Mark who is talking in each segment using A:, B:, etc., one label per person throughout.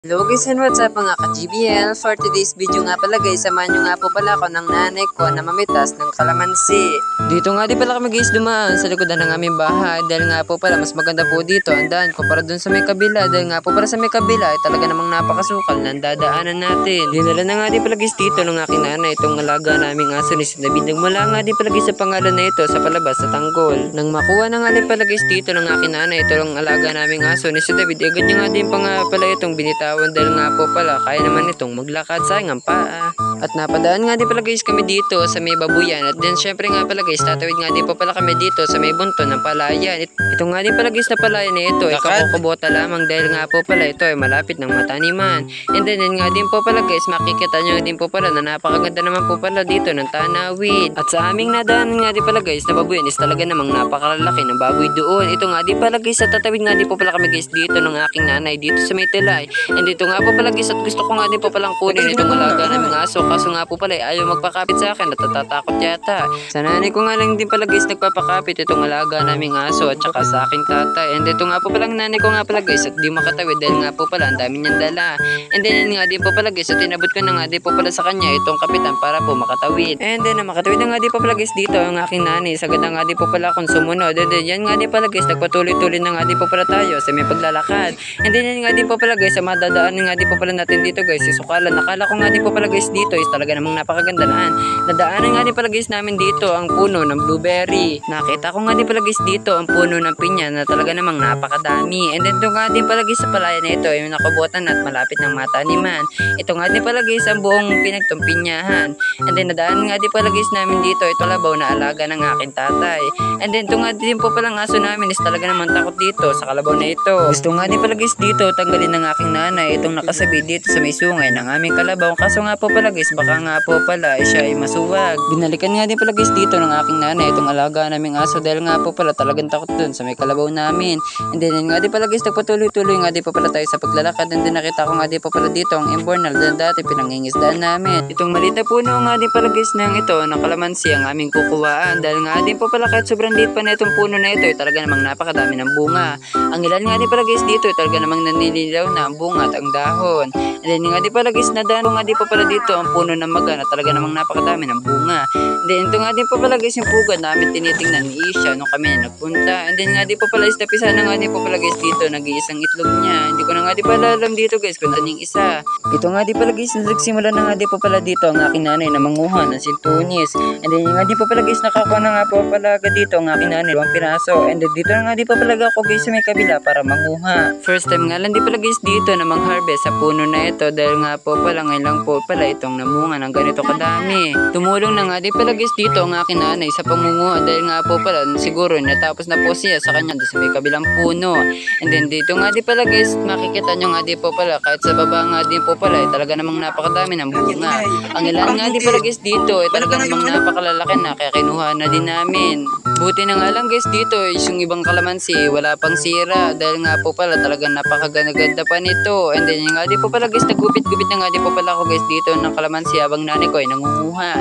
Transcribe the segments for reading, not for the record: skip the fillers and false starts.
A: Hello guys and what's up mga ka-GBL. For today's video nga pala guys, samahan nyo nga po pala ako ng nanay ko na mamitas ng kalamansi. Dito nga di pala kami guys dumaan sa likodan ng aming bahay dahil nga po pala mas maganda po dito ang daan kumpara dun sa may kabila dahil nga po para sa may kabila ay talaga namang napakasukal na dadaanan natin. Dinala na nga di pala guys dito ng aking nanay itong alaga naming aso ni David. Nagmula nga di pala guys sa pangalan na ito sa palabas sa Tanggol. Nang makuha na nga di pala guys dito ng aking nanay itong alaga naming aso ni David, agad niya nga din pa nga pala itong binitawan dahil nga po pala kaya naman itong maglakad, sayang ang paa. At napadaan nga din pala guys kami dito sa may babuyan at then syempre nga pala guys tatawid nga din po pala kami dito sa may bunto ng palayan. Ito nga din pala guys na palayan na ito ay kakukubota lamang dahil nga po pala ito ay malapit ng mataniman. And then nga din po pala guys makikita nyo din po pala na napakaganda naman po pala dito ng tanawid. At sa aming nadaanan nga din pala guys na babuyan is talaga namang napakalalaki ng baboy doon. Ito nga din pala guys sa tatawid nga din po pala kami guys dito ng aking nanay dito sa may tilay. And dito nga po pala guys at gusto ko nga din po palang kunin itong alaga naming aso kaso nga po pala ayaw magpakapit sa akin at natatakot yata. Sa nanay ko nga lang din pala guys nagpapakapit itong alaga naming aso at saka sa aking tatay. And dito nga po pala nanay ko nga pala guys at di makatawid dahil nga po pala ang dami niyang dala. And then nga din po pala guys at tinabot ko na nga din po pala sa kanya itong kapitan para po makatawid. And then makatawid na nga din po pala guys dito ang aking nanay. Sagad na nga din po pala akong sumunod. And then yan nga din pala guys nagpatuloy-tuloy na nga din po pala tayo sa may paglalakad. And then yan nga din po pala guys sa madadaanan nga din po pala natin dito guys isukalan. Nakala ko nga din po pala guys dito is talaga namang napakaganda naan. Nadaanan nga din pala guys namin dito ang puno ng blueberry. Nakita ko nga din pala guys dito ang puno ng pinya na talaga namang napakadami. And then ito nga din pala guys sa palayan na ito ay nakabutan at malapit ng mataniman. Ito nga din pala guys ang buong pinagtong pinyahan. And then nadaanan nga din pala guys namin dito ito labaw na alaga ng aking tatay. And then ito nga din po palang aso namin is talaga namang takot dito sa kalabaw na ito. Gusto nga din pala guys dito tanggalin ng aking nanay itong nakasabi dito sa may sungay ng aming kalabaw. Kaso nga po pala guys baka nga po pala siya ay masuwag. Binalikan nga din pala guys dito ng aking nanay itong alaga naming aso dahil nga po pala talagang takot dun sa may kalabaw namin. And then nga din pala guys nagpatuloy-tuloy nga din po pala tayo sa paglalakad. And then nakita ko nga din po pala dito ang imbornal na dati pinangingisdaan namin. Itong malita puno nga din pala guys ng ito ng kalamansi ang aming kukuhaan dahil nga din po pala kahit sobrang liit pa na itong puno na ito ay talaga namang napakadami ng bunga. Ang ilan nga din pala guys dito ay talaga namang nanililaw na ang bunga at ang dahon. And then nga din pala guys nadaan nga din po pala dito ang puno ng maga na talaga namang napakadami ng bunga. And then ito nga din po pala guys yung pugad namin tinitingnan ni Isha nung kami nagpunta. And then nga din po pala istapisa na nga din po pala guys dito nag-iisang itlog niya. Hindi ko na nga din pala alam dito guys kung ano yung isa. Ito nga din pala guys nagsimula na nga din po pala dito ang aking nanay na manguha ng sintunis. And then nga din po pala guys nakakuha na nga po pala dito ang aking nanay 2 piraso. And then dito na nga din po pala ako guys sa may kabila para manguha. First time nga lang din pala guys dito na mang-harvest sa puno na ito dahil nga po pala ngayon lang po pala itong namunga ng ganito kadami. Tumulong na nga din pala guys dito ang aking nanay sa pangunguha dahil nga po pala siguro natapos na po siya sa kanya sa may kabilang puno. And then dito nga din pala guys makikita nyo nga din po pala kahit sa baba nga din po pala talaga namang napakadami ng bunga. Ang ilan nga din pala guys dito ay talaga namang napakalalaki na kaya kinuha na din namin. Buti na nga lang guys dito is yung ibang kalamansi wala pang sira dahil nga po pala talagang napakaganda pa nito. And then nga din po pala guys nagupit-gupit na nga din po pala ako guys dito ng kalamansi habang nanay ko ay nangunguha.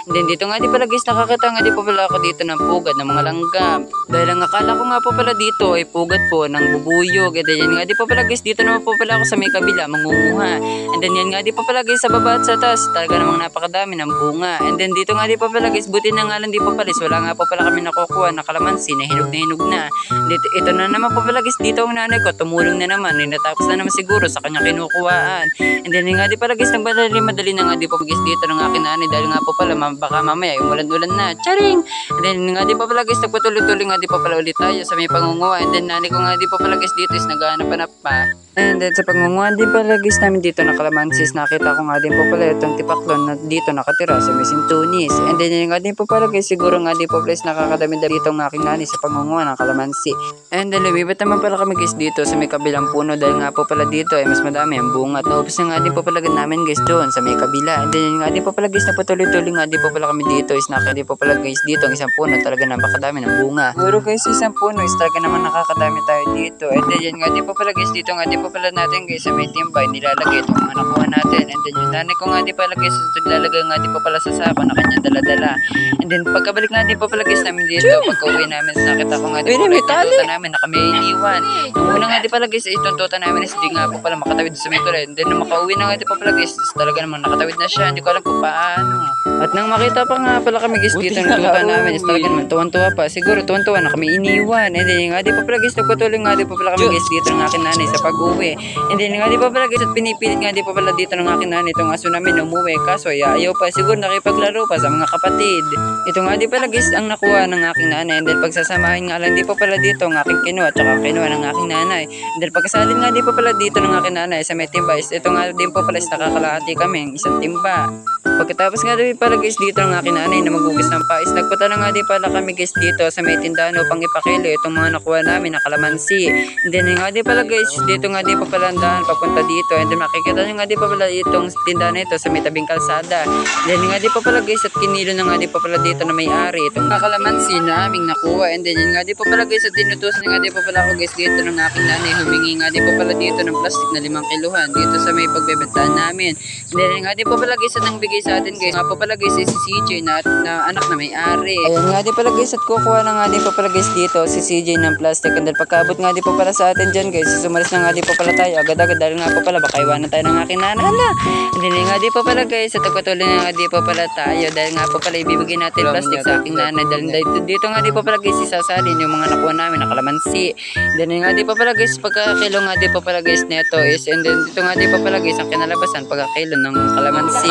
A: And then dito nga din pala guys nakakita nga din po pala ako dito ng pugad ng mga langgam. Dahil ang akala ko nga po pala dito ay pugad po ng bubuyog. And then yan nga din po pala guys dito naman po pala ako sa may kabila mangunguha. And then yan nga din po pala guys sa baba at sa taas talaga namang napakadami ng bunga. And then dito nga din po pala guys buti na nga lang di po pala wala nga po pala kami nakukuha na kalamansi na hinog na. Dito, ito na naman po pala guys dito ang nanay ko tumulong na naman natapos na naman siguro sa kanya kinukuhaan. And then nga din pala guys madali na nga din po guys dito ng aking nanay dahil nga po pala baka mamaya yung ulan-ulan na charing. And then nga din po pala guys nagpatuloy-tuloy nga din po pala ulit tayo sa may pangunguha. And then nanay ko nga din po pala guys dito is naghahanap pa. And then sa pangunguha din pala guys namin dito na kalamansis nakita ko nga din po pala itong tipaklon na dito nakatira sa may sintunis. And then nga din po pala guys siguro nga din po pala nakakadami dito ang aking nanay sa pangunguha ng kalamansi. And then lumibat naman pala kami guys dito sa may kabilang puno dahil nga po pala dito ay mas madami ang bunga at naubos na nga din po pala namin guys doon sa may kabila. And then nga din po pala guys napatuloy-tuloy nga din po pala kami dito is nakita din po pala guys dito ang isang puno talaga napakadami ng bunga. Siguro guys isang puno is talaga naman nakakadami tayo dito. And then nga din po pala guys dito nga din po po pala natin guys sa may timbay nilalagay itong mga nakuha natin. And then yung nanay ko nga di pala guys naglalagay nga di po pala sa sako na kanyang daladala. And then pagkabalik nga di po pala guys namin dito, pagka-uwi namin nakita ko nga di po pala tuntutan namin na kami iniwan. Nung una nga di pala guys ay tuntutan namin is di nga po pala makatawid sa may tulay. And then nung makauwi na nga di po pala guys talaga namang nakatawid na siya, hindi ko alam kung paano. At nang makita pa nga pala kami guys dito tuntutan namin is talaga naman tuwan-tuwa pa. Siguro tuwan-tuwa na kami iniwan. And then nga di po pala guys nagpatuloy nga di po pala kami guys dito ng aking nanay sa pag-uwi. And then nga di po pala guys at pinipilit nga di po pala dito ng aking nanay itong aso namin umuwi. Kaso ayaw pa, siguro nakipaglaro pa sa mga kapatid. Ito nga di pala guys ang nakuha ng aking nanay. And then pagsasamahin nga lang di po pala dito ng aking kinuha at saka kinuha ng aking nanay. And then pagkasalin nga di po pala dito ng aking nanay sa may timba is ito nga din po pala is nakakalahati kami isang timba. Pagkatapos nga din pala guys dito ng aking nanay na magugis ng pais, nagpunta na nga din pala kami guys dito sa may tindahan upang ipakilo itong mga nakuha namin na kalamansi. And then nga din pala guys dito nga din pa pala ang daan papunta dito. And then makikita nyo nga din pa pala itong tindahan na ito sa may tabing kalsada. And then nga din pa pala guys at kinilo na nga din pa pala dito na may-ari itong kalamansi na aming nakuha. And then yun nga din pa pala guys at tinutusan nga din pa pala ako guys dito ng aking nanay, humingi nga din pa pala dito ng plastic na 5 kiluhan dito sa may pagbebentahan namin. And then nga din pa pala guys at nang bigay sa atin guys nga pa pala guys si CJ na anak na may-ari. Ayun nga din pala guys at kukuha na nga din pa pala guys dito si CJ ng plastic. And then pagkaabot nga din pa pala sa atin dyan guys, sumalis na nga din pa pala tayo agad-agad dahil nga pa pala baka iwanan tayo ng aking nanay na. And then nga din pa pala guys at patuloy na nga din pa pala tayo dahil nga pa pala ibibigay natin plastic sa aking nanay dahil dito nga din pa pala guys isasalin yung mga nakuha namin na kalamansi. And then nga din pa pala guys pagkakilo nga din pa pala guys neto is and then dito nga din pa pala guys ang kinalabasan pagkakilo ng kalamansi.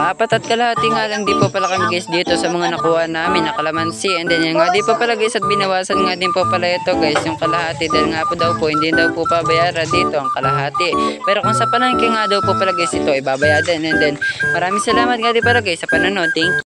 A: Apat at kalahati nga lang di pa pala kami guys dito sa mga nakuha namin na kalamansi. And then nga di pa pala guys at binawasan nga din pa pala ito guys yung kalahati dahil nga po daw po hindi daw po pabayara dito ang kalahati. Pero kung sa palengke nga daw po pala guys ito ay babayaran. And then maraming salamat nga din pala guys sa panonood. Thank you.